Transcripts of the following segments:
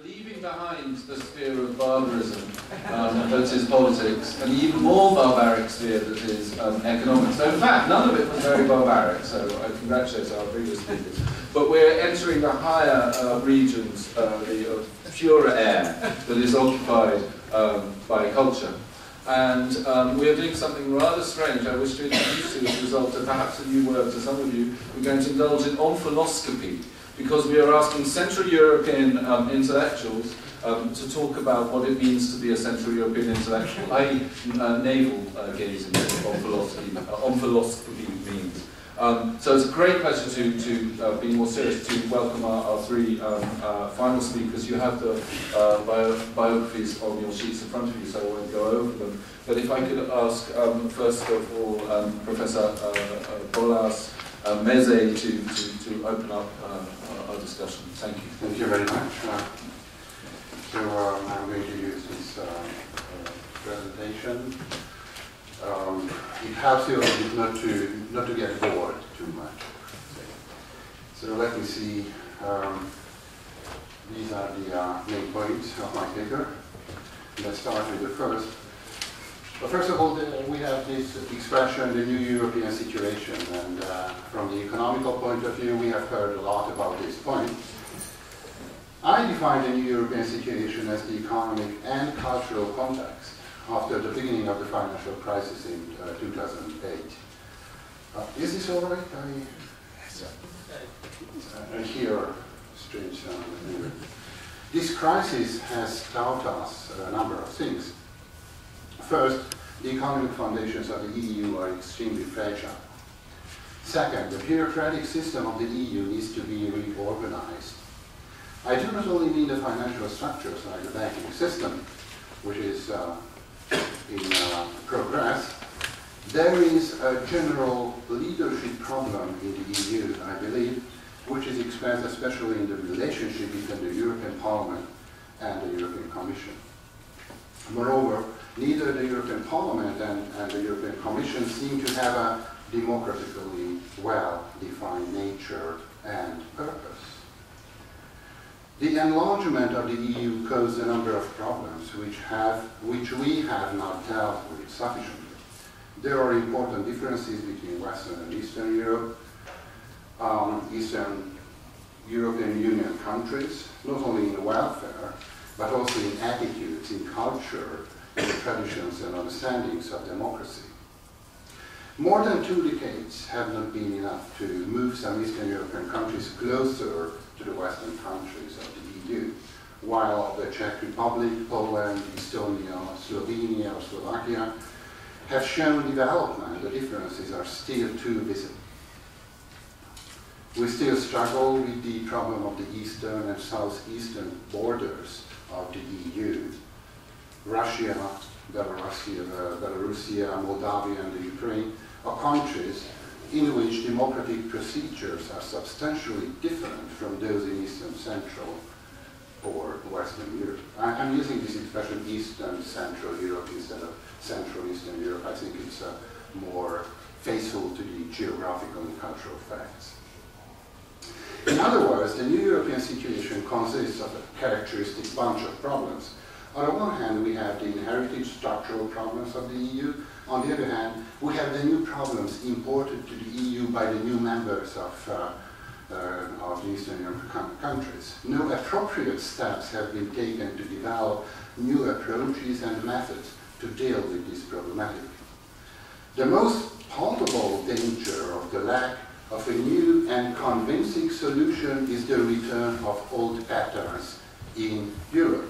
leaving behind the sphere of barbarism that is politics, and the even more barbaric sphere that is economics. So in fact, none of it was very barbaric, so I congratulate our previous speakers. But we're entering the higher regions, the purer air that is occupied by culture. And we are doing something rather strange. I wish to introduce you as a result of perhaps a new word to some of you. We're going to indulge in omphiloscopy, because we are asking Central European intellectuals to talk about what it means to be a Central European intellectual, i.e. navel gazing, omphiloscopy means. So it's a great pleasure to be more serious, to welcome our three final speakers. You have the biographies on your sheets in front of you, so I won't go over them. But if I could ask, first of all, Professor Balázs, Mezey to open up our discussion. Thank you. Thank you very much. I'm going to use this presentation. It helps you not to get bored too much. So let me see. These are the main points of my paper. Let's start with the first. Well, first of all, we have this expression, the new European situation, and from the economical point of view, we have heard a lot about this point. I define the new European situation as the economic and cultural context after the beginning of the financial crisis in 2008. Is this all right? I hear a strange sound. This crisis has taught us a number of things. First, the economic foundations of the EU are extremely fragile. Second, the bureaucratic system of the EU needs to be reorganized. I do not only mean the financial structures like the banking system, which is in progress. There is a general leadership problem in the EU, I believe, which is expressed especially in the relationship between the European Parliament and the European Commission. Moreover, neither the European Parliament and the European Commission seem to have a democratically well-defined nature and purpose. The enlargement of the EU caused a number of problems which we have not dealt with sufficiently. There are important differences between Western and Eastern Europe, Eastern European Union countries, not only in welfare, but also in attitudes, in culture, in the traditions and understandings of democracy. More than 2 decades have not been enough to move some Eastern European countries closer to the Western countries of the EU, while the Czech Republic, Poland, Estonia, Slovenia, or Slovakia have shown development, the differences are still too visible. We still struggle with the problem of the eastern and southeastern borders of the EU. Russia, Belarusia, Moldavia, and the Ukraine are countries in which democratic procedures are substantially different from those in Eastern Central or Western Europe. I'm using this expression Eastern Central Europe instead of Central Eastern Europe. I think it's more faithful to the geographical and cultural facts. In other words, the new European situation consists of a characteristic bunch of problems. On the one hand, we have the inherited structural problems of the EU. On the other hand, we have the new problems imported to the EU by the new members of the Eastern European countries. No appropriate steps have been taken to develop new approaches and methods to deal with this problematic. The most palpable danger of the lack of a new and convincing solution is the return of old patterns in Europe.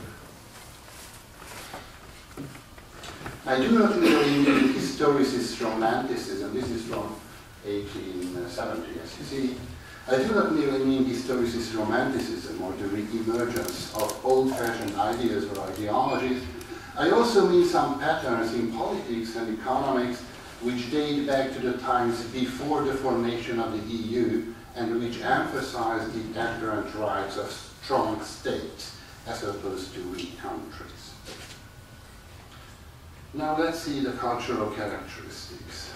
I do not really mean historicist romanticism. This is from 1870, as you see. I do not merely mean historicist romanticism or the re-emergence of old-fashioned ideas or ideologies. I also mean some patterns in politics and economics which date back to the times before the formation of the EU and which emphasize the inherent rights of strong states as opposed to weak countries. Now let's see the cultural characteristics.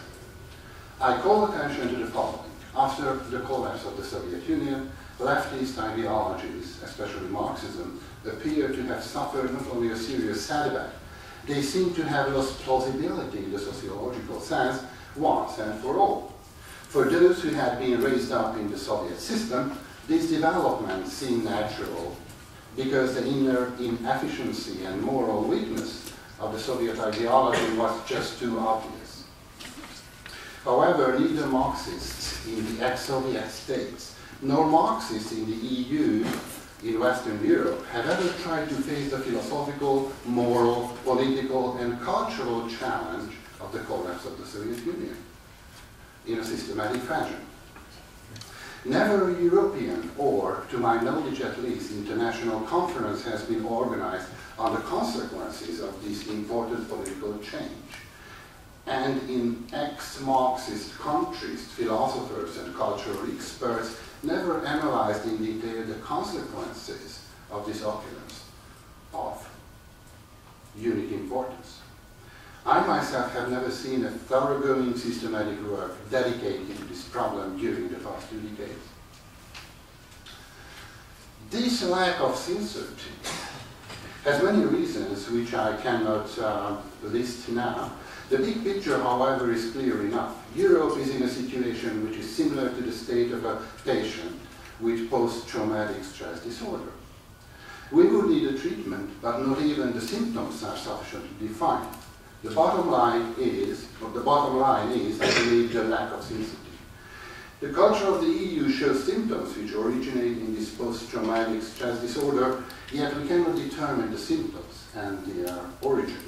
I call attention to the following. After the collapse of the Soviet Union, leftist ideologies, especially Marxism, appear to have suffered not only a serious setback, they seem to have lost plausibility in the sociological sense once and for all. For those who had been raised up in the Soviet system, these developments seem natural because the inner inefficiency and moral weakness of the Soviet ideology was just too obvious. However, neither Marxists in the ex-Soviet states nor Marxists in the EU in Western Europe have ever tried to face the philosophical, moral, political, and cultural challenge of the collapse of the Soviet Union in a systematic fashion. Never a European, or, to my knowledge at least, international conference has been organized on the consequences of this important political change. And in ex-Marxist countries, philosophers and cultural experts never analyzed in detail the consequences of this occurrence of unique importance. I myself have never seen a thoroughgoing systematic work dedicated to this problem during the past 2 decades. This lack of sincerity has many reasons which I cannot list now. The big picture, however, is clear enough. Europe is in a situation which is similar to the state of a patient with post-traumatic stress disorder. We would need a treatment, but not even the symptoms are sufficiently defined. The bottom line is, I believe, the lack of sincerity. The culture of the EU shows symptoms which originate in this post-traumatic stress disorder, yet we cannot determine the symptoms and their origin.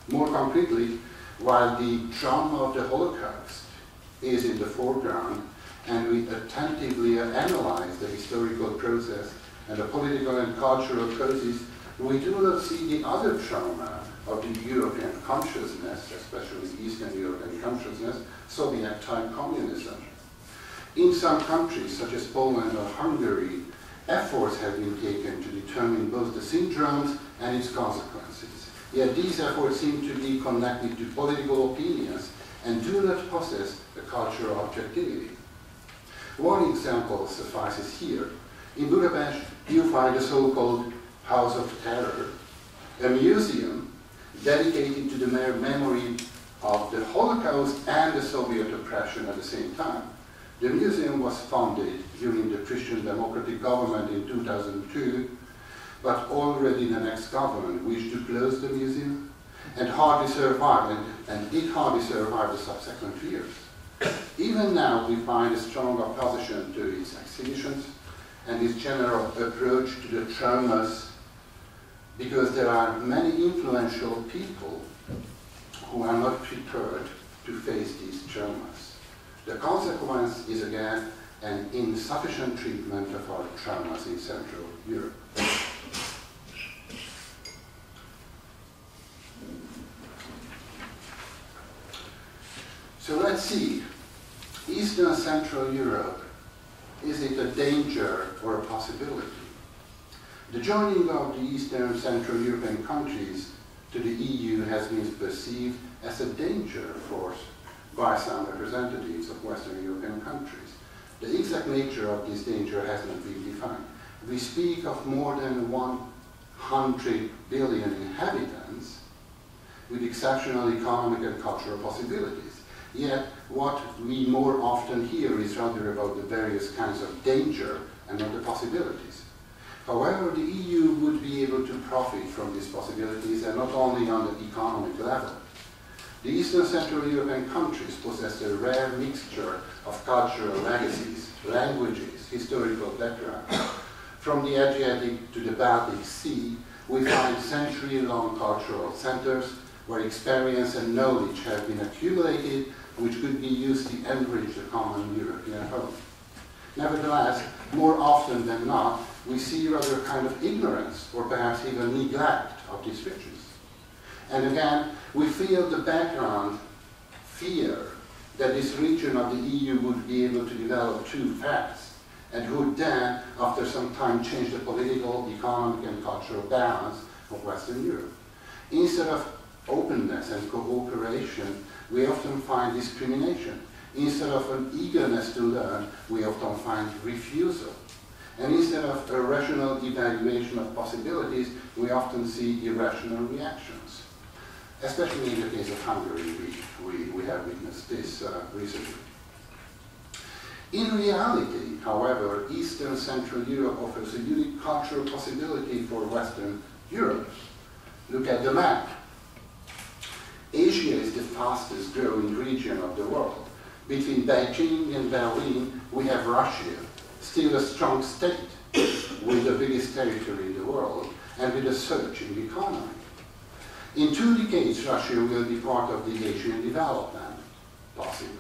More concretely, while the trauma of the Holocaust is in the foreground, and we attentively analyze the historical process and the political and cultural process, we do not see the other trauma of the European consciousness, especially Eastern European consciousness, Soviet-type communism. In some countries, such as Poland or Hungary, efforts have been taken to determine both the syndromes and its consequences. Yet these efforts seem to be connected to political opinions and do not possess a cultural objectivity. One example suffices here. In Budapest, you find the so-called House of Terror, a museum dedicated to the memory of the Holocaust and the Soviet oppression at the same time. The museum was founded during the Christian Democratic government in 2002, but already the next government wished to close the museum and it hardly survived the subsequent years. Even now, we find a strong opposition to its exhibitions and its general approach to the traumas, because there are many influential people who are not prepared to face these traumas. The consequence is again an insufficient treatment of our traumas in Central Europe. So let's see, Eastern Central Europe, is it a danger or a possibility? The joining of the Eastern Central European countries to the EU has been perceived as a danger force by some representatives of Western European countries. The exact nature of this danger has not been defined. We speak of more than 100 billion inhabitants with exceptional economic and cultural possibilities. Yet, what we more often hear is rather about the various kinds of danger and not the possibilities. However, the EU would be able to profit from these possibilities, and not only on the economic level. The Eastern Central European countries possess a rare mixture of cultural legacies, languages, historical background. From the Adriatic to the Baltic Sea, we find century-long cultural centers where experience and knowledge have been accumulated, which could be used to enrich the common European home. Nevertheless, more often than not, we see rather a kind of ignorance or perhaps even neglect of these riches. And again, we feel the background fear that this region of the EU would be able to develop too fast and would then, after some time, change the political, economic, and cultural balance of Western Europe. Instead of openness and cooperation, we often find discrimination. Instead of an eagerness to learn, we often find refusal. And instead of a rational evaluation of possibilities, we often see irrational reactions. Especially in the case of Hungary, we have witnessed this recently. In reality, however, Eastern Central Europe offers a unique cultural possibility for Western Europe. Look at the map. Asia is the fastest growing region of the world. Between Beijing and Berlin, we have Russia, still a strong state with the biggest territory in the world and with a surge in the economy. In 2 decades, Russia will be part of the Asian development, possibly.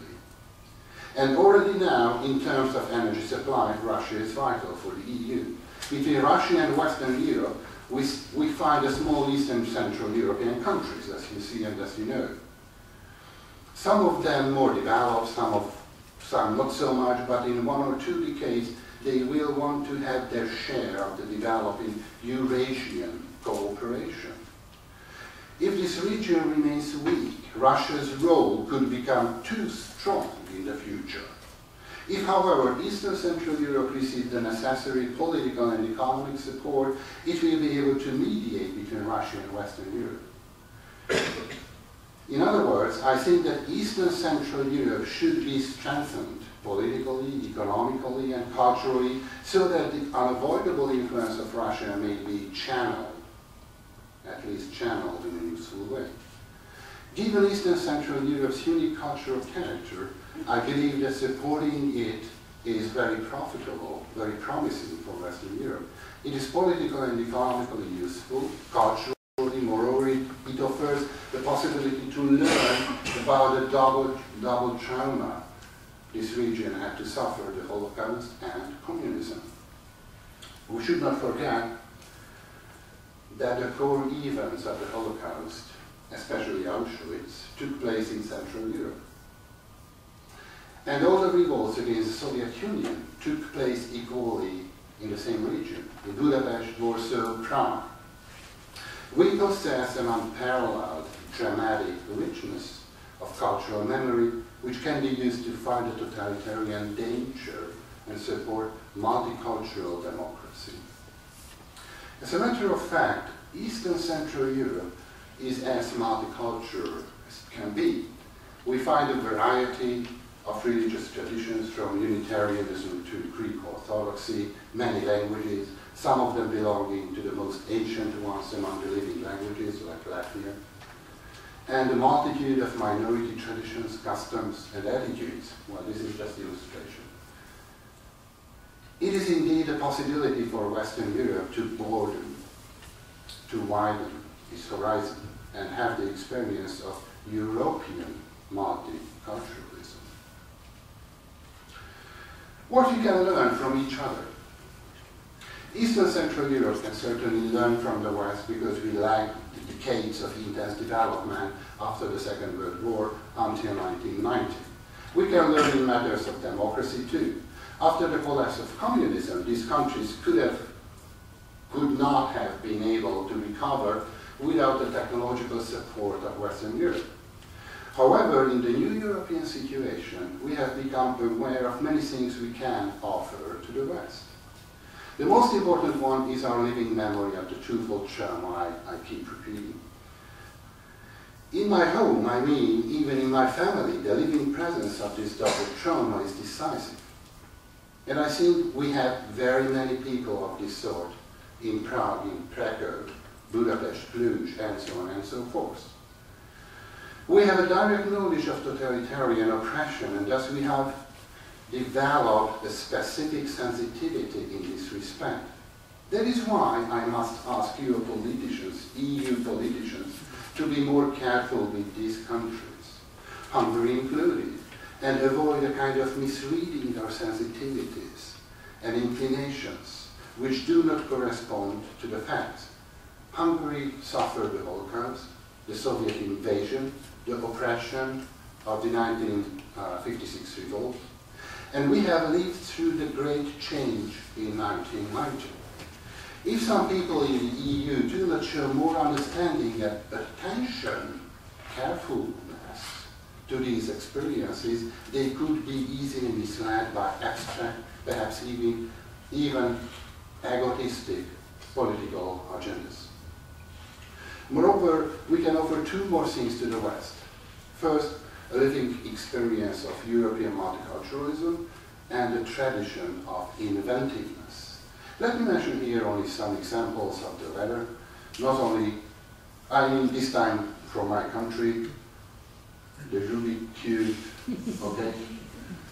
And already now, in terms of energy supply, Russia is vital for the EU. Between Russia and Western Europe, we find a small Eastern Central European countries, as you see and as you know. Some of them more developed, some not so much, but in 1 or 2 decades, they will want to have their share of the developing Eurasian cooperation. If this region remains weak, Russia's role could become too strong in the future. If, however, Eastern Central Europe receives the necessary political and economic support, it will be able to mediate between Russia and Western Europe. In other words, I think that Eastern Central Europe should be strengthened politically, economically, and culturally, so that the unavoidable influence of Russia may be channeled, at least channeled in a useful way. Given Eastern Central Europe's unique cultural character, I believe that supporting it is very profitable, very promising for Western Europe. It is politically and economically useful, culturally, morally, it offers the possibility to learn about the double trauma this region had to suffer, the Holocaust and communism. We should not forget that the core events of the Holocaust, especially Auschwitz, took place in Central Europe. And all the revolts against the Soviet Union took place equally in the same region, in Budapest, Warsaw, Prague. We possess an unparalleled dramatic richness of cultural memory, which can be used to fight the totalitarian danger and support multicultural democracy. As a matter of fact, Eastern Central Europe is as multicultural as it can be. We find a variety of religious traditions, from Unitarianism to Greek Orthodoxy, many languages, some of them belonging to the most ancient ones among the living languages, like Latvian, and a multitude of minority traditions, customs, and attitudes. Well, this is just illustration. It is indeed a possibility for Western Europe to broaden, to widen its horizon, and have the experience of European multiculturalism. What we can learn from each other. Eastern Central Europe can certainly learn from the West because we lagged the decades of intense development after the Second World War until 1990. We can learn in matters of democracy too. After the collapse of communism, these countries could not have been able to recover without the technological support of Western Europe. However, in the new European situation, we have become aware of many things we can offer to the West. The most important one is our living memory of the twofold trauma I keep repeating. In my home, I mean, even in my family, the living presence of this double trauma is decisive. And I think we have very many people of this sort in Prague, in Krakow, Budapest, Cluj, and so on and so forth. We have a direct knowledge of totalitarian oppression, and thus we have developed a specific sensitivity in this respect. That is why I must ask you politicians, EU politicians, to be more careful with these countries, Hungary included, and avoid a kind of misreading our sensitivities and inclinations which do not correspond to the facts. Hungary suffered the Holocaust, the Soviet invasion, the oppression of the 1956 revolt, and we have lived through the great change in 1990. If some people in the EU do not show more understanding and attention, carefulness to these experiences, they could be easily misled by abstract, perhaps even even egotistic political agendas. Moreover, we can offer two more things to the West. First, a living experience of European multiculturalism and a tradition of inventiveness. Let me mention here only some examples of the latter. Not only, I mean this time from my country, the Rubik Cube, okay?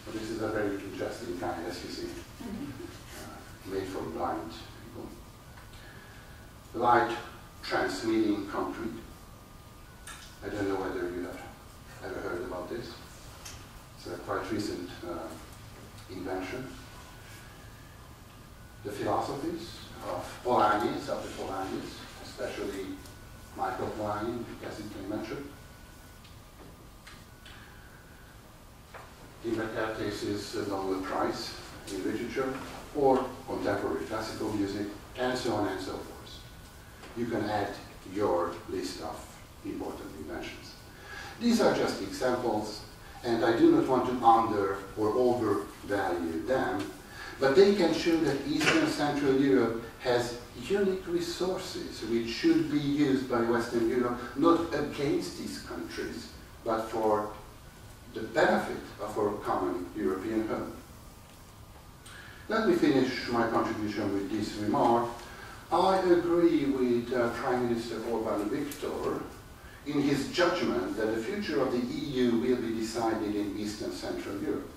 But this is a very interesting kind, as you see, made for blind people. Light transmitting concrete. I don't know whether you have ever heard about this. It's a quite recent invention. The philosophies of Polanyi's, of the Polanyi's, especially Michael Polanyi, as you can mention. In the Thesis, a Nobel Prize in literature, or contemporary classical music, and so on and so forth. You can add your list of important inventions. These are just examples, and I do not want to under or overvalue them, but they can show that Eastern Central Europe has unique resources which should be used by Western Europe, not against these countries, but for the benefit of our common European home. Let me finish my contribution with this remark. I agree with Prime Minister Orbán Viktor in his judgment that the future of the EU will be decided in Eastern Central Europe,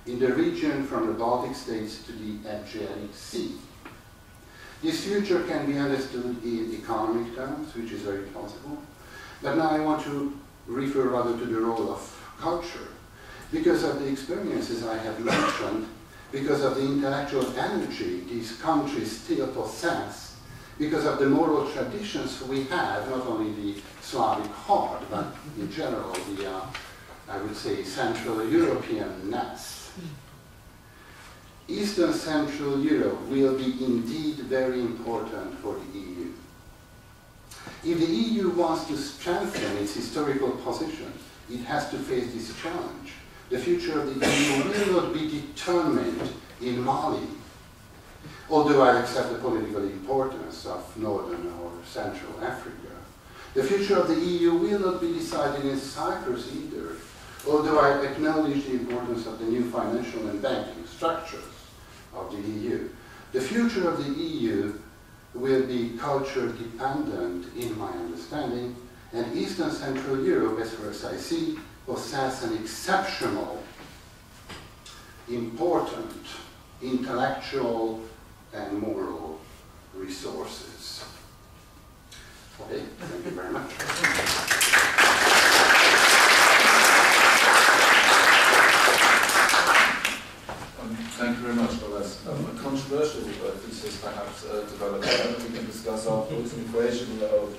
in the region from the Baltic states to the Adriatic Sea. This future can be understood in economic terms, which is very plausible, but now I want to refer rather to the role of culture, because of the experiences I have mentioned, because of the intellectual energy these countries still possess, because of the moral traditions we have, not only the Slavic heart, but in general the, I would say, Central Europeanness. Eastern Central Europe will be indeed very important for the EU. If the EU wants to strengthen its historical position, it has to face this challenge. The future of the EU will not be determined in Mali, although I accept the political importance of Northern or Central Africa. The future of the EU will not be decided in Cyprus either, although I acknowledge the importance of the new financial and banking structures of the EU. The future of the EU will be culture dependent in my understanding, and Eastern Central Europe, as far as I see, possess an exceptional, important intellectual and moral resources. Okay, thank you very much. Thank you very much, Balázs. A controversial thesis perhaps developed that we can discuss afterwards, an equation of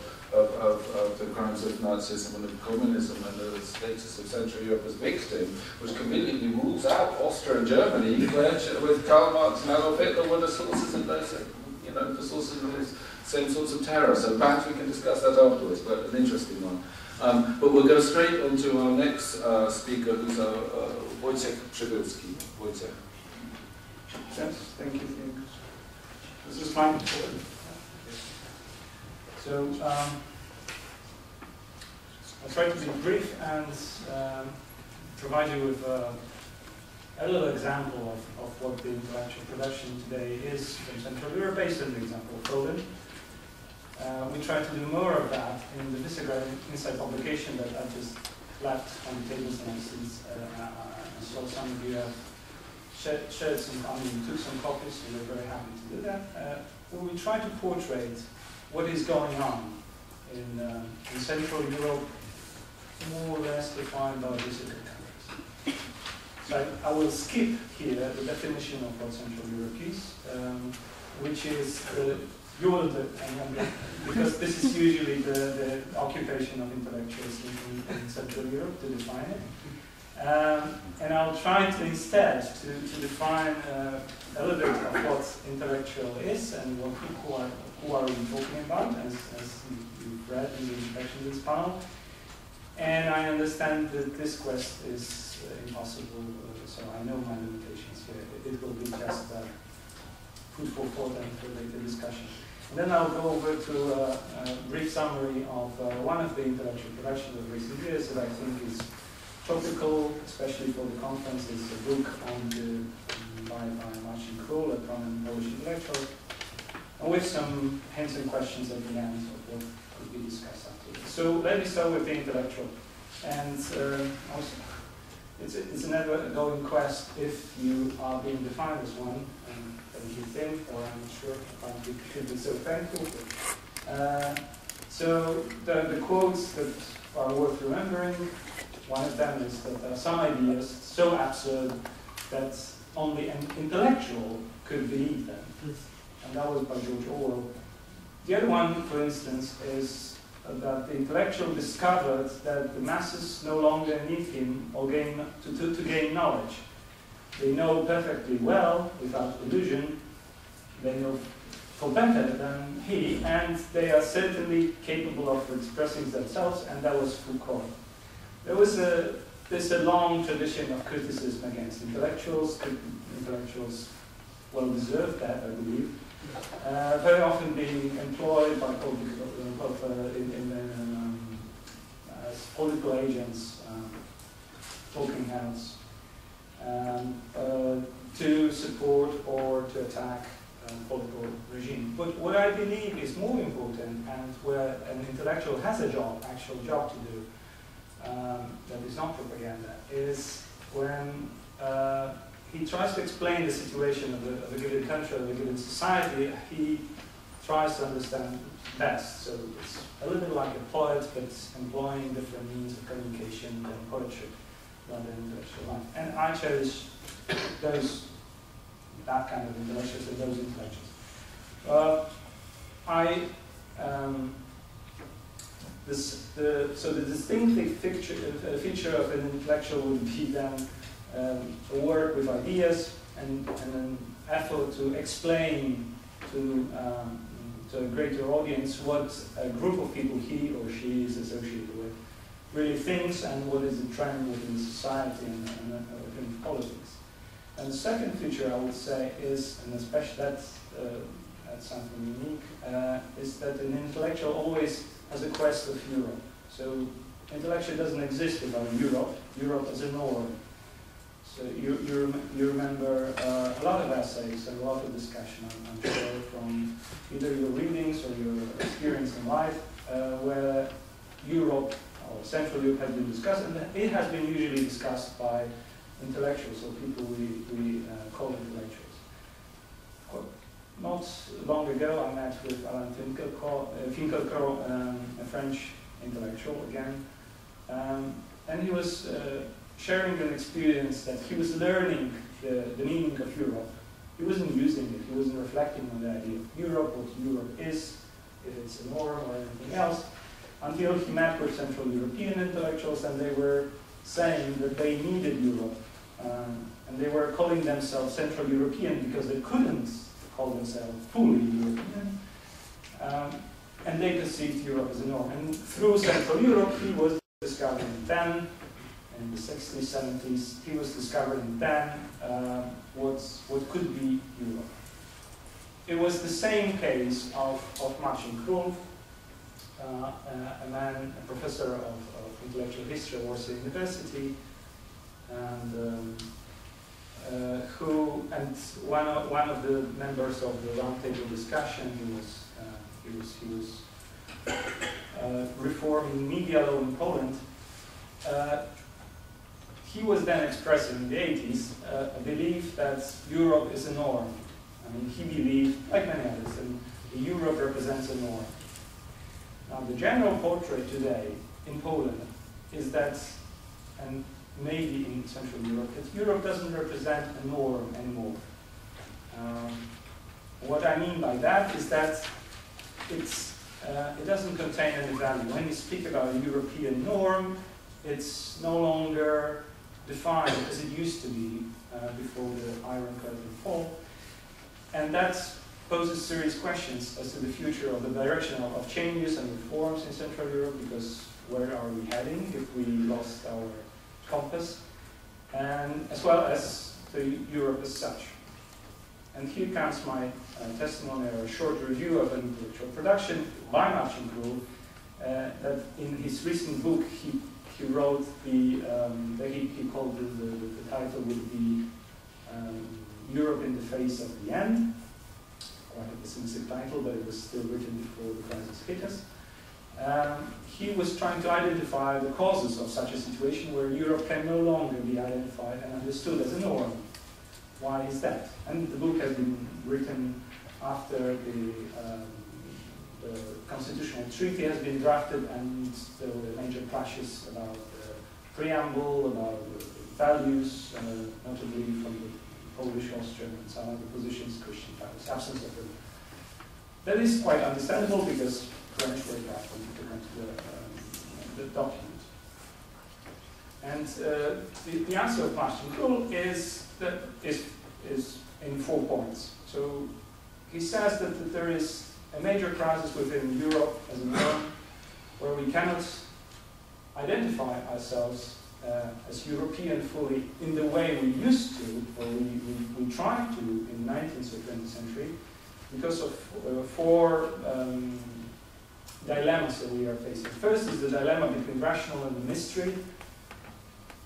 the crimes of Nazism and of communism and the status of Central Europe as victim, which conveniently rules out Austria and Germany, with Karl Marx and Adolf Hitler were the sources of those, the sources of those same sorts of terror. So perhaps we can discuss that afterwards, but an interesting one. But we'll go straight on to our next speaker, who's Wojciech Przybylski. Wojciech. Yes, thank you. This is fine. So I'll try to be brief and provide you with a little example of what the intellectual production today is from Central Europe, based on the example of Poland. We try to do more of that in the Vasecka Insight publication that I just left on the tables, and I saw some of you have shared some, took some copies, and we're very happy to do that. Where we try to portray what is going on in Central Europe, more or less defined by Vasecka countries. So I will skip here the definition of what Central Europe is, which is because this is usually the occupation of intellectuals in Central Europe to define it. And I'll try to instead to define a little bit of what intellectual is and who are we talking about, as you've read in the introduction to this panel. And I understand that this quest is impossible, so I know my limitations here. It will be just food for thought and for later discussion. And then I'll go over to a brief summary of one of the intellectual productions of recent years that I think is topical, especially for the conference. It's a book by Marcin Król, a prominent Polish intellectual, and with some hints and questions at the end of what could be discussed afterwards. So let me start with the intellectual. And also, it's an ever-going quest if you are being defined as one, and you think, or I'm not sure if I should be so thankful. So the quotes that are worth remembering, one of them is that there are some ideas so absurd that only an intellectual could believe them. And that was by George Orwell. The other one, for instance, is that the intellectual discovered that the masses no longer need him or to gain knowledge. They know perfectly well, without illusion, they know for better than he, and they are certainly capable of expressing themselves, and that was Foucault. There's a long tradition of criticism against intellectuals. Intellectuals well deserve that, I believe. Very often being employed by as political agents, talking heads, to support or to attack political regime. But what I believe is more important, and where an intellectual has a actual job to do, that is not propaganda, is when he tries to explain the situation of a given country, of a given society. He tries to understand best. So it's a little bit like a poet, but employing different means of communication than poetry, rather than intellectual life. And I cherish that kind of intellectuals and those intellectuals. So the distinctive feature of an intellectual would be then a work with ideas and an effort to explain to a greater audience what a group of people he or she is associated with really thinks and what is the trend within society and within politics. And the second feature I would say is, and especially that's something unique, is that an intellectual always has a quest of Europe. So intellectual doesn't exist without Europe. Europe as a norm. So you remember a lot of essays and a lot of discussion, I'm sure, from either your readings or your experience in life, where Europe or Central Europe has been discussed, and it has been usually discussed by intellectuals, or people we call intellectuals. Not long ago, I met with Alain Finkielkraut, a French intellectual again, and he was sharing an experience that he was learning the meaning of Europe. He wasn't using it, he wasn't reflecting on the idea of Europe, what Europe is, if it's a norm or anything else, until he met with Central European intellectuals, and they were saying that they needed Europe, and they were calling themselves Central European because they couldn't call themselves fully European, and they perceived Europe as a norm. And through Central Europe, he was discovering then, in the 60s, 70s, he was discovering then what could be Europe. It was the same case of Marcin Król, a professor of intellectual history at Warsaw University, and one of the members of the roundtable discussion. He was reforming media law in Poland. He was then expressing in the 80s a belief that Europe is a norm. I mean, he believed, like many others, that Europe represents a norm. Now, the general portrait today in Poland is that, and maybe in Central Europe, that Europe doesn't represent a norm anymore. What I mean by that is that it doesn't contain any value. When you speak about a European norm, it's no longer defined as it used to be before the Iron Curtain fall. And that poses serious questions as to the future of the direction of changes and reforms in Central Europe, because where are we heading if we lost our compass, and as well as to Europe as such. And here comes my testimony, or a short review of an intellectual production by Marcin, that in his recent book he wrote he called the title would be Europe in the Face of the End. Quite a pessimistic title, but it was still written before the crisis hit us. He was trying to identify the causes of such a situation where Europe can no longer be identified and understood as a norm. Why is that? And the book has been written after the constitutional treaty has been drafted, and there were major clashes about the preamble, about the values, notably from the Polish, Austrian, and some other positions, Christian values, absence of them. That is quite understandable because French were careful to consider the document. And the answer of Marcin is in 4 points. So he says that there is a major crisis within Europe as a norm, where we cannot identify ourselves as European fully in the way we used to, or we tried to in the 19th or 20th century, because of 4 dilemmas that we are facing. First is the dilemma between rational and the mystery,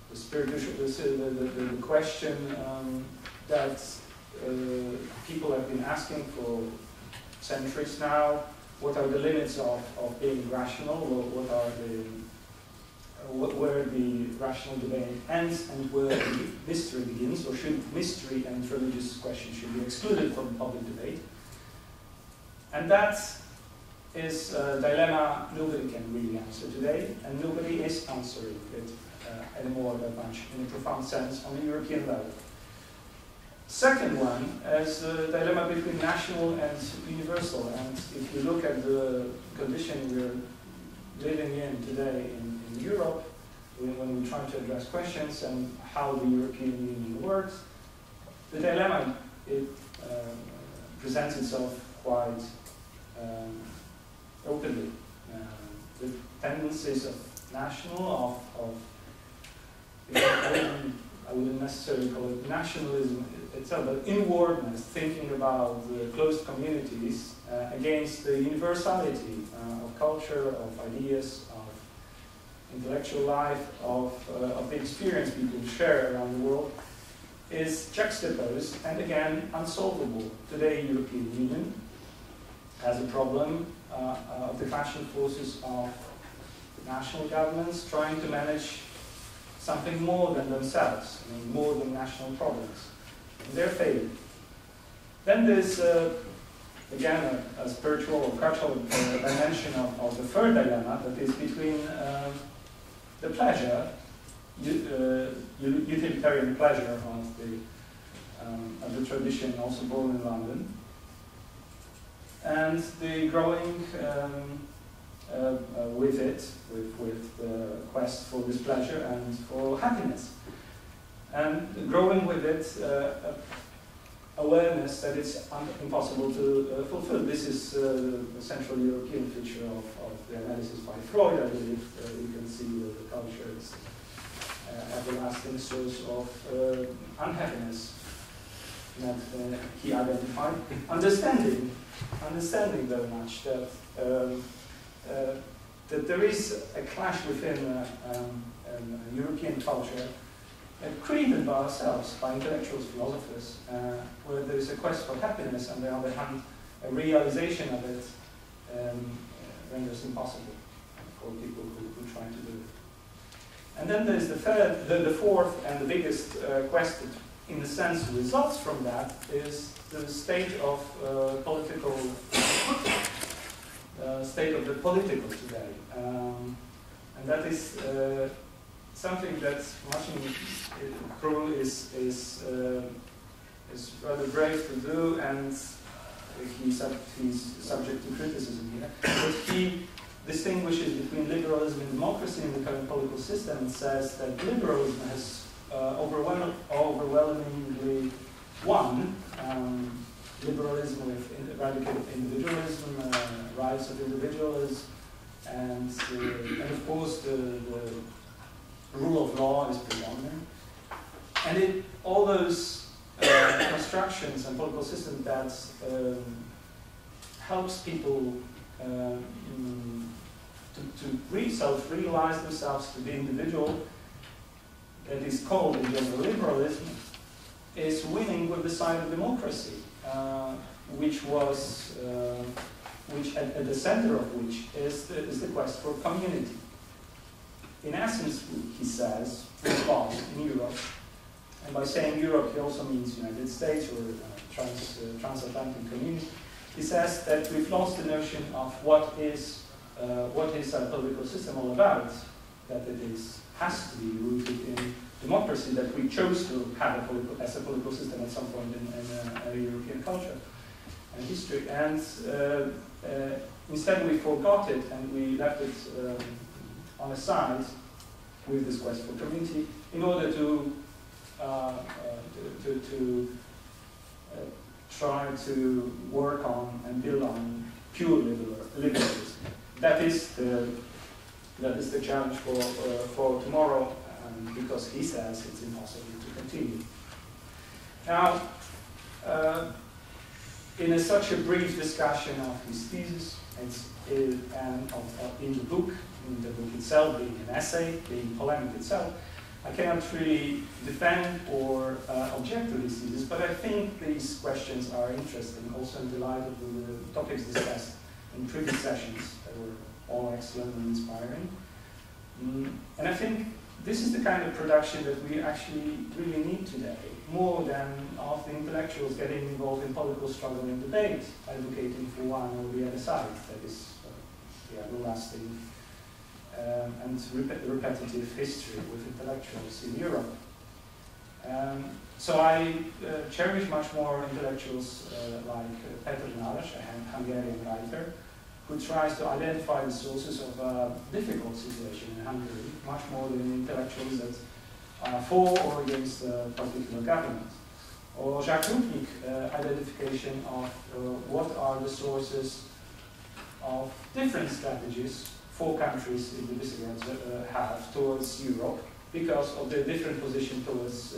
the spiritual, the question that people have been asking for centuries now. What are the limits of being rational? Where the rational debate ends and where the mystery begins, or should mystery and religious questions should be excluded from public debate? And that is a dilemma nobody can really answer today, and nobody is answering it anymore that much in a profound sense on the European level. Second one is the dilemma between national and universal, and if you look at the condition we're living in today in Europe, when we try to address questions and how the European Union works, the dilemma presents itself quite openly. The tendencies of national, I wouldn't necessarily call it nationalism itself, but inwardness, thinking about the closed communities against the universality of culture, of ideas, of intellectual life, of the experience people share around the world, is juxtaposed and again unsolvable. Today, European Union has a problem of the clashing forces of national governments trying to manage something more than themselves, I mean, more than national problems. And they're failing. Then there's, again, a spiritual or cultural dimension of the third dilemma, that is between the pleasure, utilitarian pleasure of the tradition also born in London, and the growing with the quest for this pleasure and for happiness. And growing with it awareness that it's impossible to fulfill. This is the Central European feature of the analysis by Freud, I believe. You can see the culture is everlasting source of unhappiness that he identified. Understanding very much that that there is a clash within European culture created by ourselves, by intellectuals, philosophers, where there is a quest for happiness, and on the other hand, a realization of it renders impossible for people who try to do it. And then there's the fourth and the biggest quest that, in a sense, results from that is the state of state of the political today, and that is something that Marcin Król is rather brave to do, and he's subject to criticism here. But he distinguishes between liberalism and democracy in the current political system and says that liberalism has overwhelmingly won. Liberalism with radical individualism, rights of individuals, and of course the rule of law is predominant. And all those constructions and political systems that helps people to self-realize themselves, to be individual, that is called in general liberalism, is winning with the side of democracy, which at the center of which is the quest for community. In essence, he says, we've lost in Europe, and by saying Europe, he also means United States or transatlantic community. He says that we've lost the notion of what is a political system all about, that it has to be rooted in democracy, that we chose to have as a political system at some point in European culture and history. And instead we forgot it and we left it on the side with this quest for community in order to try to work on and build on pure liberalism. That is the challenge for tomorrow, because he says it's impossible to continue. Now, in such a brief discussion of his thesis and in the book itself, being an essay, being polemic itself, I cannot really defend or object to his thesis, but I think these questions are interesting, also in the light of the topics discussed in previous sessions that were all excellent and inspiring. And I think this is the kind of production that we actually really need today, more than of the intellectuals getting involved in political struggle and debate, advocating for one or the other side, that is the everlasting and repetitive history with intellectuals in Europe. So I cherish much more intellectuals like Petr Náš, a Hungarian writer, who tries to identify the sources of a difficult situation in Hungary, much more than intellectuals that are for or against a particular government. Or Jacques Rupnik, identification of what are the sources of different strategies four countries in the Visegrad have towards Europe because of their different position towards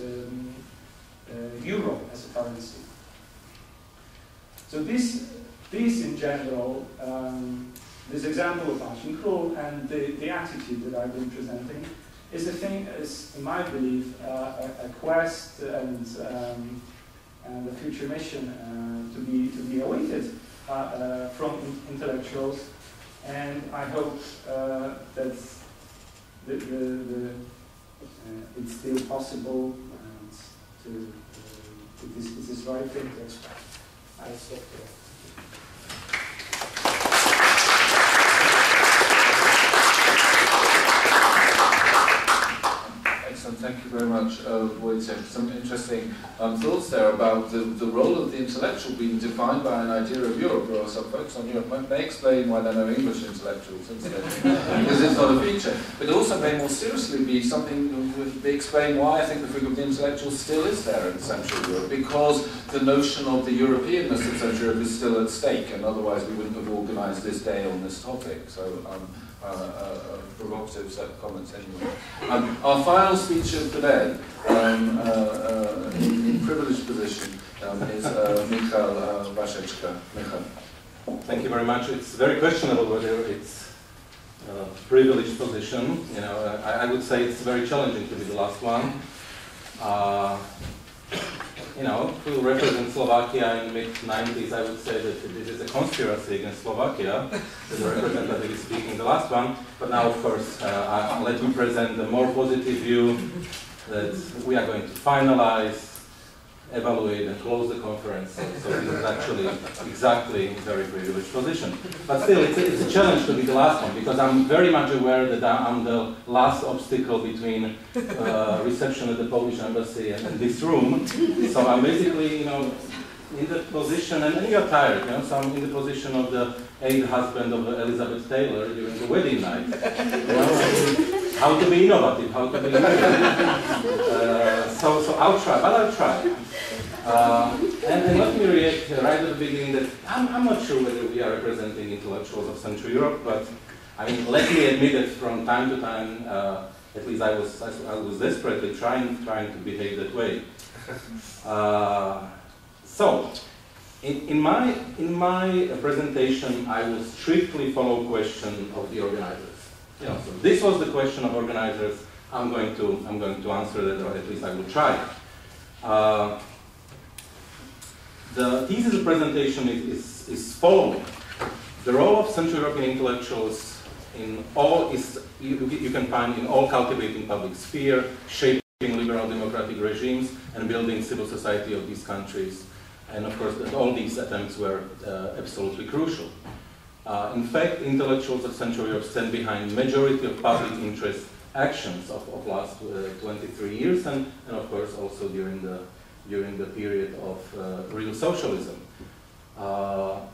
euro as a currency. So this in general, this example of Washington and the attitude that I've been presenting is a thing, is in my belief, a quest and a future mission to be awaited from intellectuals, and I hope that it's still possible and it is the right thing to expect. I'll stop there. Thank you very much, Wojciech. Some interesting thoughts there about the role of the intellectual being defined by an idea of Europe. There are some folks on Europe may explain why there are no English intellectuals instead, because it's not a feature. But it also may more seriously be something to explain why I think the figure of the intellectual still is there in Central Europe, because the notion of the Europeanness of Central Europe is still at stake, and otherwise we wouldn't have organised this day on this topic. So. Provocative set of comments anyway. Our final speech of the day, in privileged position, is Michal Vasecka. Michal. Thank you very much. It's very questionable whether it's a privileged position. You know, I would say it's very challenging to be the last one. You know, to represent Slovakia in the mid-90s, I would say that it is a conspiracy against Slovakia, as representatively speaking, the last one. But now, of course, let me present a more positive view that we are going to finalize, evaluate, and close the conference. So this is actually exactly a very privileged position. But still, it's a challenge to be the last one, because I'm very much aware that I'm the last obstacle between reception at the Polish embassy and this room. So I'm basically, you know, in the position, and you're tired, you know, so I'm in the position of the eighth husband of Elizabeth Taylor during the wedding night. You know, how to be innovative, how to be innovative. So I'll try, but I'll try. And let me react right at the beginning that I'm not sure whether we are representing intellectuals of Central Europe, but I mean, let me admit that from time to time, at least I was desperately trying to behave that way. So, in my presentation, I will strictly follow question of the organizers. You know, so this was the question of organizers. I'm going to answer that, or at least I will try. The thesis presentation is following. The role of Central European intellectuals in all is you can find in all cultivating public sphere, shaping liberal democratic regimes, and building civil society of these countries. And of course, all these attempts were absolutely crucial. In fact, intellectuals of Central Europe stand behind majority of public interest actions of last 23 years, and of course also during the period of real socialism.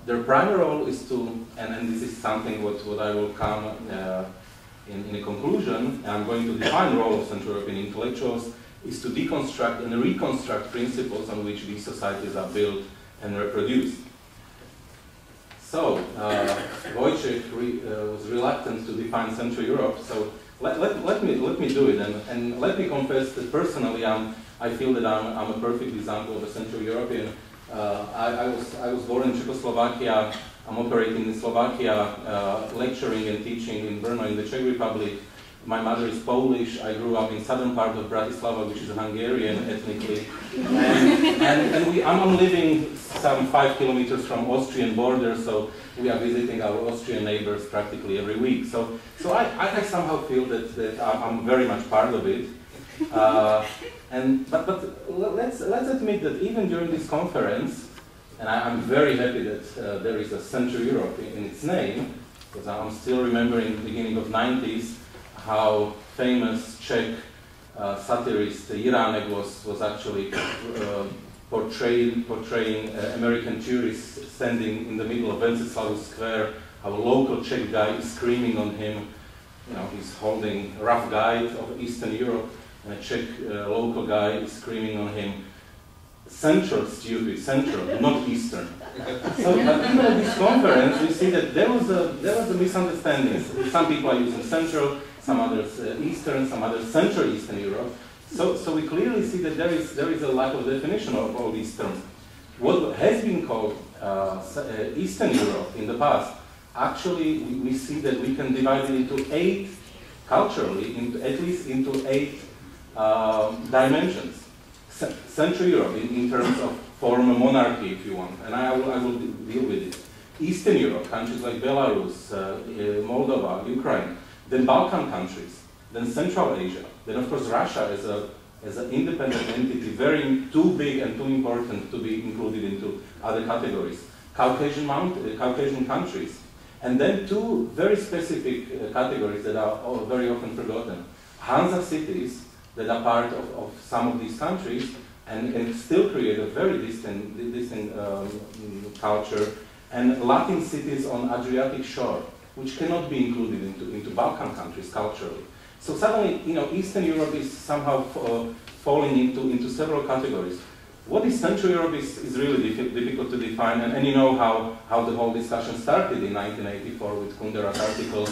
Their primary role is to, and this is something what I will come in a conclusion, and I'm going to define the role of Central European intellectuals, is to deconstruct and reconstruct principles on which these societies are built and reproduced. So, Wojciech was reluctant to define Central Europe, so let me do it, and let me confess that personally I feel that I'm a perfect example of a Central European. I was born in Czechoslovakia. I'm operating in Slovakia, lecturing and teaching in Brno in the Czech Republic. My mother is Polish. I grew up in southern part of Bratislava, which is Hungarian ethnically, and I'm living some 5 kilometers from Austrian border, so we are visiting our Austrian neighbors practically every week. So I somehow feel that I'm very much part of it. But let's admit that even during this conference, and I'm very happy that there is a Central Europe in its name, because I'm still remembering the beginning of 90s how famous Czech satirist Jiránek was actually portraying American tourists standing in the middle of Wenceslas Square, how a local Czech guy is screaming on him. You know, he's holding a rough guide of Eastern Europe, and a Czech local guy is screaming on him, "Central, stupid, Central, not Eastern." So, but even at this conference, we see that there was a misunderstanding. Some people are using Central, some others Eastern, some others Central Eastern Europe. So we clearly see that there is a lack of definition of all these terms. What has been called Eastern Europe in the past, actually we see that we can divide it into 8, culturally, at least into 8 dimensions. Central Europe in terms of former monarchy, if you want, and I will deal with it. Eastern Europe, countries like Belarus, Moldova, Ukraine, then Balkan countries, then Central Asia, then of course Russia as an independent entity, too big and too important to be included into other categories. Caucasian countries, and then 2 very specific categories that are very often forgotten. Hansa cities that are part of some of these countries and still create a very distinct culture, and Latin cities on Adriatic shore, which cannot be included into Balkan countries culturally. So suddenly, you know, Eastern Europe is somehow falling into several categories. What is Central Europe is really difficult to define, and you know how the whole discussion started in 1984 with Kundera's article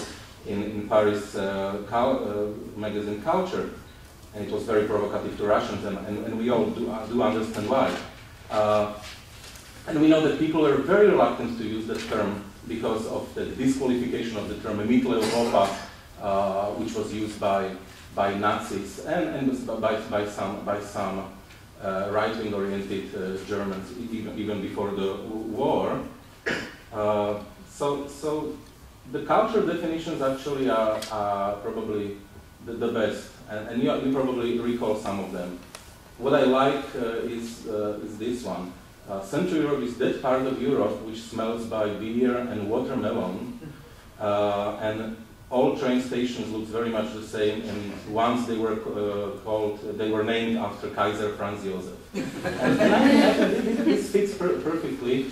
in Paris magazine Culture, and it was very provocative to Russians, and we all do understand why. And we know that people are very reluctant to use that term because of the disqualification of the term Mittel Europa, which was used by Nazis and by some right-wing oriented Germans even before the war. So the cultural definitions actually are probably the best, and you probably recall some of them. What I like is this one. Central Europe is that part of Europe which smells by beer and watermelon, and all train stations look very much the same, and once they were named after Kaiser Franz Josef. And I think this fits perfectly.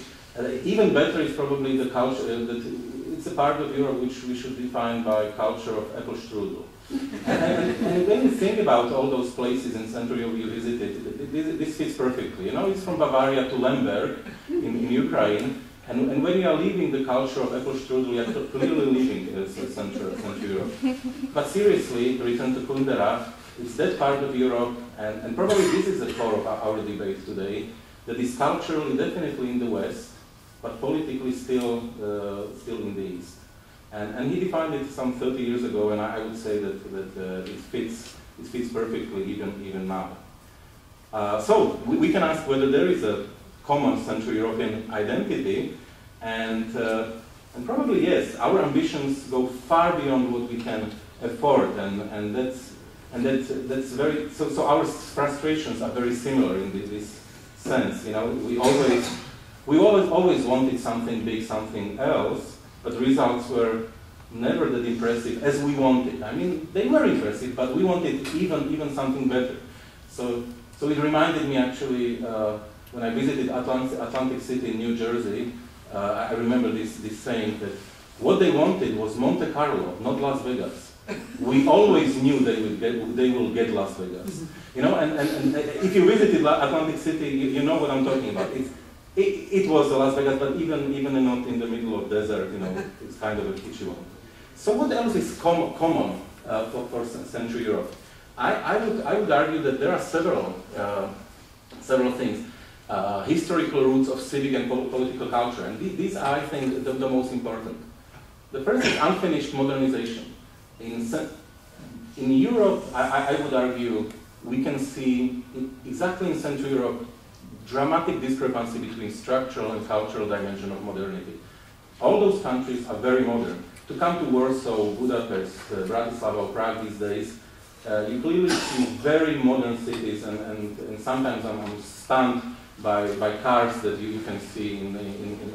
Even better is probably the culture, it's a part of Europe which we should define by culture of apple strudel. And when you think about all those places in Central Europe you visited, this fits perfectly. You know, it's from Bavaria to Lemberg in Ukraine, and when you are leaving the culture of apple strudel, you are clearly leaving Central Europe. But seriously, to return to Kundera, it's that part of Europe, and probably this is the core of our debate today. that is culturally definitely in the West, but politically still in the East. And he defined it some 30 years ago, and I would say that it fits perfectly even now. So we can ask whether there is a common Central European identity, and probably yes. Our ambitions go far beyond what we can afford, and that's very. So our frustrations are very similar in this sense. You know, we always wanted something big, something else, but the results were never that impressive as we wanted. I mean, they were impressive, but we wanted even something better. So it reminded me actually when I visited Atlantic City in New Jersey. I remember this saying that what they wanted was Monte Carlo, not Las Vegas. We always knew they will get Las Vegas. You know, and if you visited Atlantic City, you know what I'm talking about. It was a Las Vegas, but even not in the middle of desert, you know, it's kind of a kitschy one. So what else is common for Central Europe? I would argue that there are several things. Historical roots of civic and political culture, and these are, I think, the most important. The first is unfinished modernization. In Europe, I would argue, we can see exactly in Central Europe dramatic discrepancy between structural and cultural dimension of modernity. All those countries are very modern. To come to Warsaw, Budapest, Bratislava, or Prague these days, you clearly see very modern cities, and sometimes I'm stunned by cars that you can see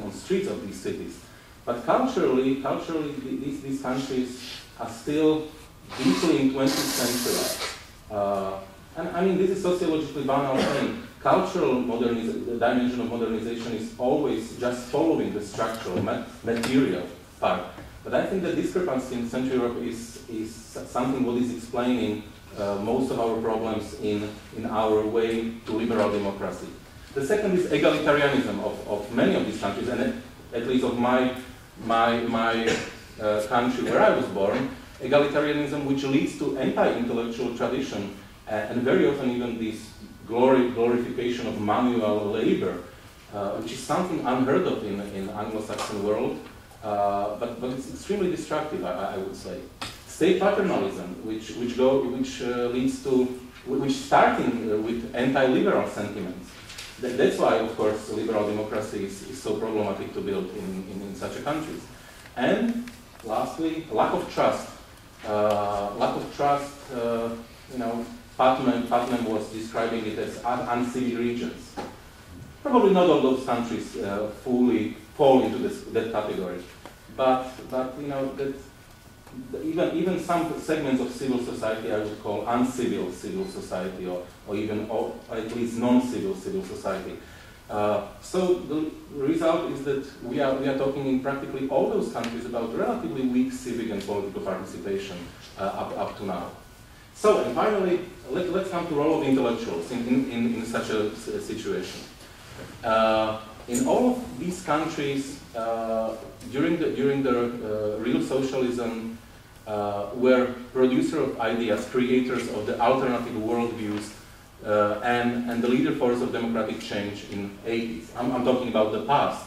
on streets of these cities. But culturally, these countries are still deeply in 20th century. And I mean, this is sociologically banal thing. Cultural dimension of modernization is always just following the structural, material part. But I think the discrepancy in Central Europe is something what is explaining most of our problems in our way to liberal democracy. The second is egalitarianism of many of these countries, and at least of my country where I was born, egalitarianism which leads to anti-intellectual tradition, and very often even this glorification of manual labor, which is something unheard of in Anglo-Saxon world, but it's extremely destructive, I would say. State paternalism, which starting with anti-liberal sentiments. That's why, of course, liberal democracy is so problematic to build in such a countries. And lastly, lack of trust. You know, Putnam was describing it as uncivil regions. Probably not all those countries fully fall into that category, but you know that even some segments of civil society I would call uncivil civil society, or at least non-civil civil society. So the result is that we are talking in practically all those countries about relatively weak civic and political participation up to now. So, and finally, let's come to the role of intellectuals in such a situation. In all of these countries, during the real socialism, were producer of ideas, creators of the alternative worldviews, and the leader force of democratic change in 80s. I'm talking about the past.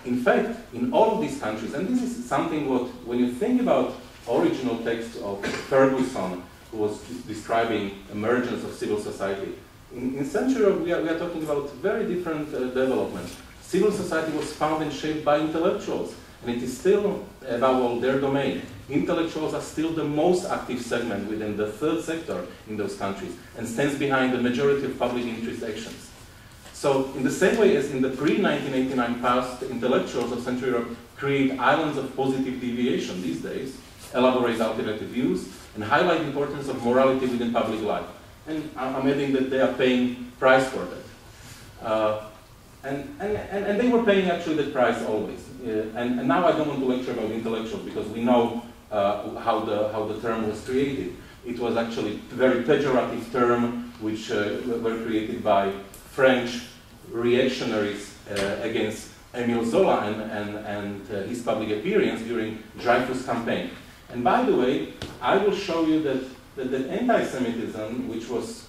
In fact, in all of these countries, and this is something when you think about original text of Ferguson, who was describing emergence of civil society, in Central Europe we are talking about very different development. Civil society was found and shaped by intellectuals, and it is still, above all, their domain. Intellectuals are still the most active segment within the third sector in those countries, and stands behind the majority of public interest actions. So, in the same way as in the pre-1989 past, intellectuals of Central Europe create islands of positive deviation these days, elaborate alternative views, and highlight the importance of morality within public life. And I'm adding that they are paying price for that. And they were paying actually that price always. And now I don't want to lecture about intellectuals because we know how the term was created. It was actually a very pejorative term which were created by French reactionaries against Émile Zola and his public appearance during Dreyfus campaign. And by the way, I will show you that anti-Semitism, which was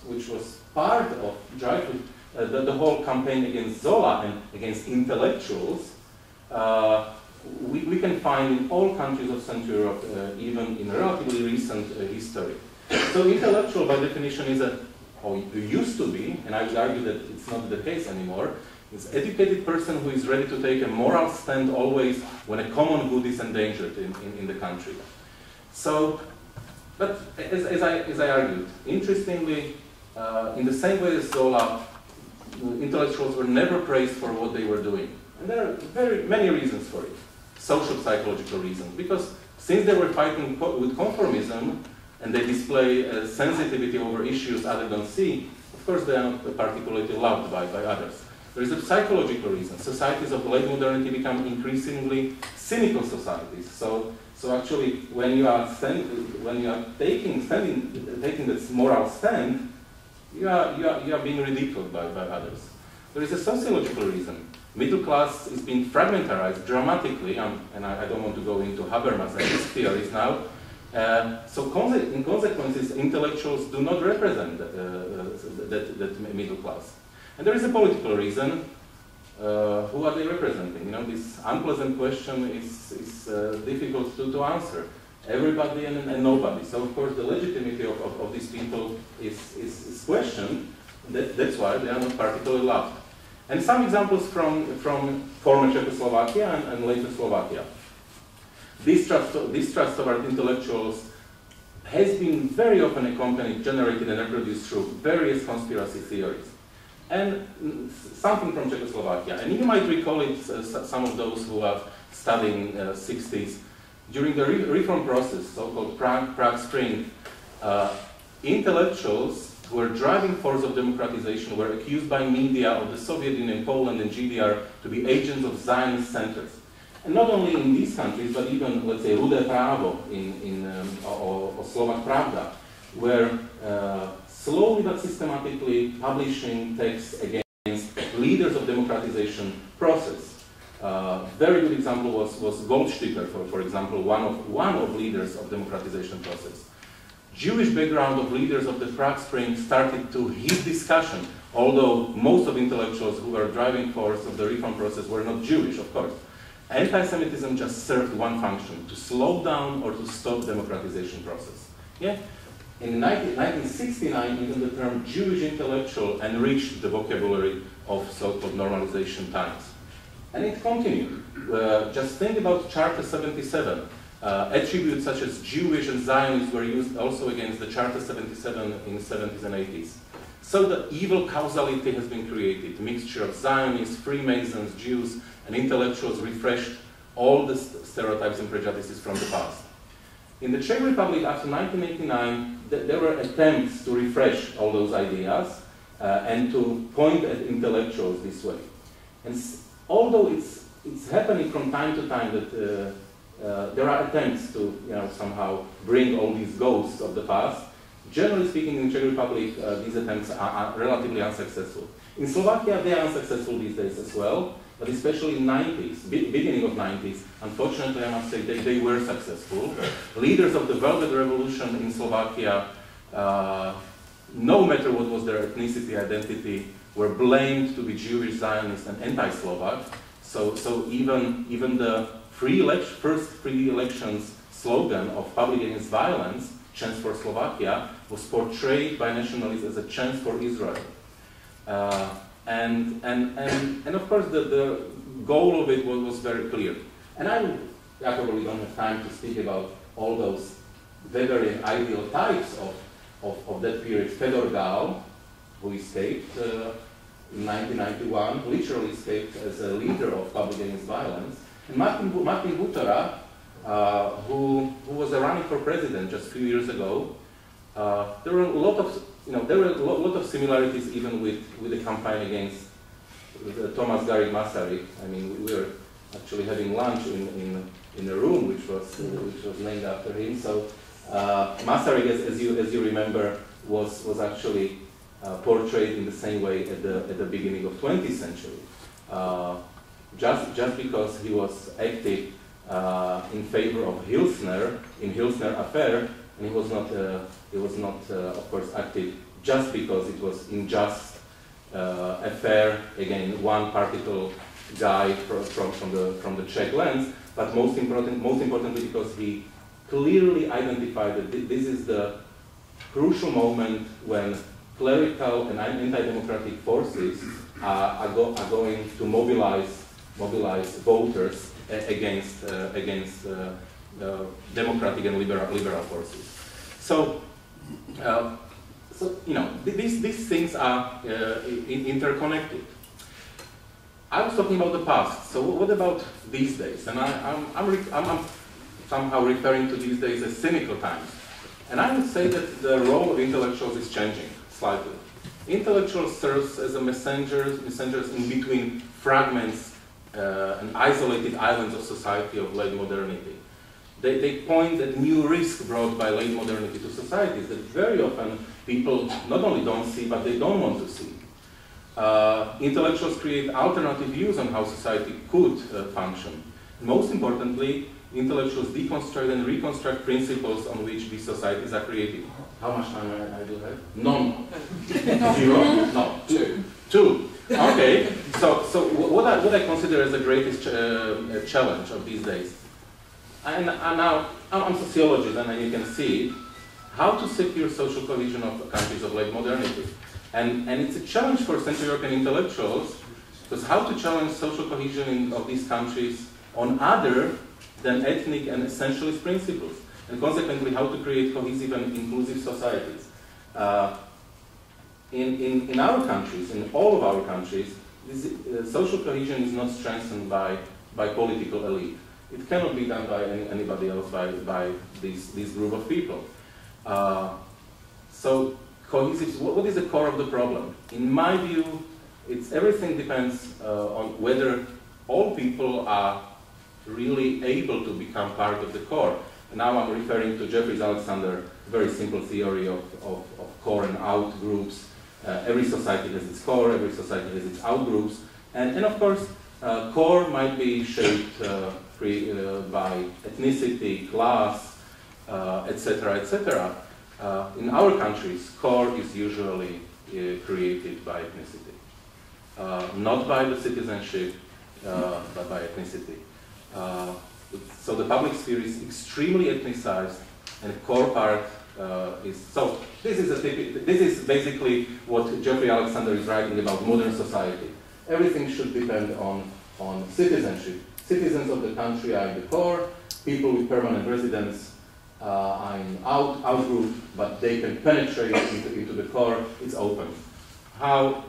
part of the whole campaign against Zola and against intellectuals, we can find in all countries of Central Europe, even in relatively recent history. So intellectual, by definition, is or used to be, and I would argue that it's not the case anymore, is an educated person who is ready to take a moral stand always when a common good is endangered in the country. So, but as I argued, interestingly, in the same way as Zola, intellectuals were never praised for what they were doing. And there are very many reasons for it. Social psychological reasons. Because since they were fighting with conformism, and they display sensitivity over issues others don't see, of course they are not particularly loved by others. There is a psychological reason. Societies of late modernity become increasingly cynical societies. So actually, when you are taking this moral stand, you are being ridiculed by others. There is a sociological reason. Middle class is being fragmentarized dramatically, and I don't want to go into Habermas and his theories now. So in consequences, intellectuals do not represent that middle class. And there is a political reason. Who are they representing? You know, this unpleasant question is difficult to answer. Everybody and nobody. So of course the legitimacy of these people is questioned. That's why they are not particularly loved. And some examples from former Czechoslovakia and later Slovakia. Distrust toward intellectuals has been very often accompanied, generated and reproduced through various conspiracy theories. And something from Czechoslovakia. And you might recall it, some of those who are studying 60s. During the reform process, so-called Prague Spring, intellectuals who were driving force of democratization were accused by media of the Soviet Union, Poland, and GDR to be agents of Zionist centers. And not only in these countries, but even, let's say, Rudé Právo or Slovak Pravda, were slowly but systematically publishing texts against leaders of democratization process. Very good example was Goldsticker, for example, one of leaders of democratization process. Jewish background of leaders of the Prague Spring started to heat discussion, although most of intellectuals who were driving force of the reform process were not Jewish, of course. Anti-Semitism just served one function, to slow down or to stop democratization process. Yeah? In 1969, even the term Jewish intellectual enriched the vocabulary of so-called normalization times. And it continued. Just think about Charter 77. Attributes such as Jewish and Zionist were used also against the Charter 77 in the 70s and 80s. So the evil causality has been created. A mixture of Zionists, Freemasons, Jews, and intellectuals refreshed all the stereotypes and prejudices from the past. In the Czech Republic, after 1989, there were attempts to refresh all those ideas and to point at intellectuals this way. And although it's happening from time to time that there are attempts to somehow bring all these ghosts of the past, generally speaking, in the Czech Republic, these attempts are relatively unsuccessful. In Slovakia, they are unsuccessful these days as well, but especially in 90s, beginning of 90s, unfortunately, I must say they were successful. Leaders of the Velvet Revolution in Slovakia, no matter what was their ethnicity, identity, were blamed to be Jewish, Zionist, and anti-Slovak. So even the first free elections slogan of Public Against Violence, Chance for Slovakia, was portrayed by nationalists as a chance for Israel. And of course the goal of it was very clear. And I probably don't have time to speak about all those very ideal types of that period. Fedor Gál, who escaped in 1991, literally escaped as a leader of Public Against Violence. And Martin Butora, who was running for president just a few years ago, there were a lot of similarities even with the campaign against Thomas Garrigue Masaryk. I mean, we were actually having lunch in a room which was named after him. So Masaryk, as you remember, was actually portrayed in the same way at the beginning of 20th century. Just because he was active in favor of Hilsner in Hilsner affair, and he was not of course active just because it was unjust affair. Again, one particle guy from the Czech lens, but most importantly because he clearly identified that this is the crucial moment when clerical and anti-democratic forces are going to mobilize voters against democratic and liberal forces. So you know, these things are interconnected. I was talking about the past. So what about these days? And I'm somehow referring to these days as cynical times. And I would say that the role of intellectuals is changing slightly. Intellectuals serve as a messengers in between fragments and isolated islands of society of late modernity. They point at new risks brought by late modernity to societies that very often people not only don't see, but they don't want to see. Intellectuals create alternative views on how society could function. Most importantly, intellectuals deconstruct and reconstruct principles on which these societies are created. How much time I do have? None. Zero? No. Two. Okay. So what I consider as the greatest challenge of these days, and now I'm a sociologist, and you can see how to secure social cohesion of countries of late modernity. And it's a challenge for Central European intellectuals, because how to challenge social cohesion of these countries on other than ethnic and essentialist principles, and consequently how to create cohesive and inclusive societies. In our countries, in all of our countries, this, social cohesion is not strengthened by political elite. It cannot be done by anybody else, by this group of people. So cohesive, what is the core of the problem? In my view, everything depends on whether all people are really able to become part of the core. And now I'm referring to Jeffrey Alexander's very simple theory of core and out groups. Every society has its core, every society has its out groups. And of course, core might be shaped by ethnicity, class, etc., etc. In our countries, core is usually created by ethnicity. Not by the citizenship, but by ethnicity. So the public sphere is extremely ethnicized, and the core part is so. This is basically what Jeffrey Alexander is writing about modern society. Everything should depend on citizenship. Citizens of the country are in the core. People with permanent residence are in out group, but they can penetrate into the core. It's open. How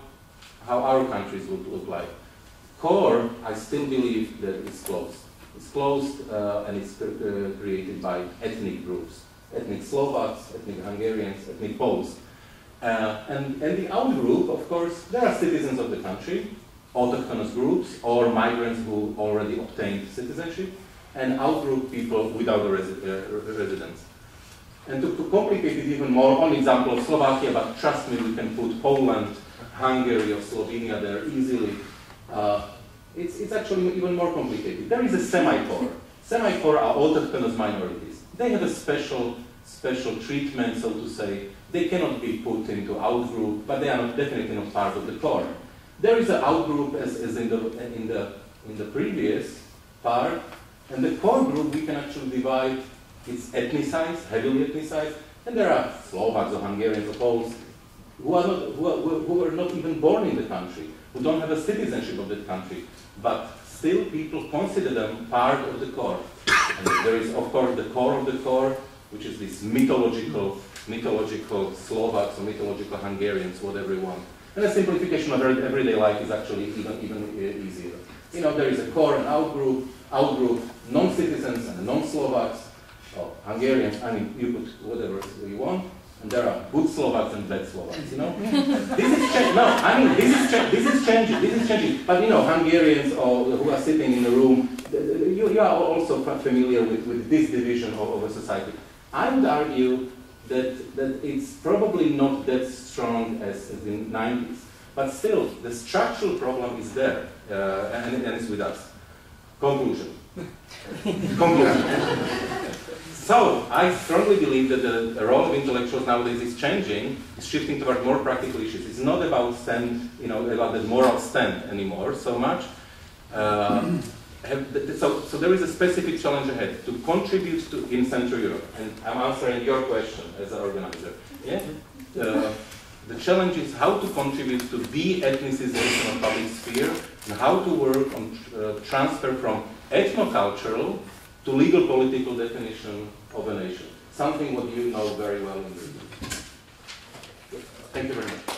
our countries would look like. Core, I still believe that it's closed. It's closed and it's created by ethnic groups. Ethnic Slovaks, ethnic Hungarians, ethnic Poles. And the out group, of course, there are citizens of the country, autochthonous groups, or migrants who already obtained citizenship, and out group people without a residence. And to complicate it even more, one example of Slovakia, but trust me, we can put Poland, Hungary, or Slovenia there easily. It's actually even more complicated. There is a semi-core. Semi-core are autochthonous minorities. They have a special treatment, so to say. They cannot be put into out group, but they are definitely not part of the core. There is an out group as in the previous part, and the core group we can actually divide. It's ethnicized, heavily ethnicized, and there are Slovaks or Hungarians or Poles who are not even born in the country, who don't have a citizenship of that country, but still people consider them part of the core. And there is, of course, the core of the core, which is this mythological Slovaks or mythological Hungarians, whatever you want. And a simplification of everyday life is actually even easier. You know, there is a core and out group, non-citizens and non-Slovaks, or Hungarians, I mean, you put whatever you want, and there are good Slovaks and bad Slovaks, you know? This is changing. No, I mean, this is changing. But, you know, Hungarians who are sitting in the room, you are also familiar with this division of a society. I would argue that it's probably not that strong as in the 90s, but still, the structural problem is there, and it's with us. Conclusion. So I strongly believe that the role of intellectuals nowadays is changing, is shifting toward more practical issues. It's not about about the moral stand anymore so much. So there is a specific challenge ahead to contribute to in Central Europe, and I'm answering your question as an organizer. Yeah? The challenge is how to contribute to de-ethnicization of public sphere and how to work on transfer from ethnocultural to legal political definition of a nation. Something what you know very well in Britain. Thank you very much.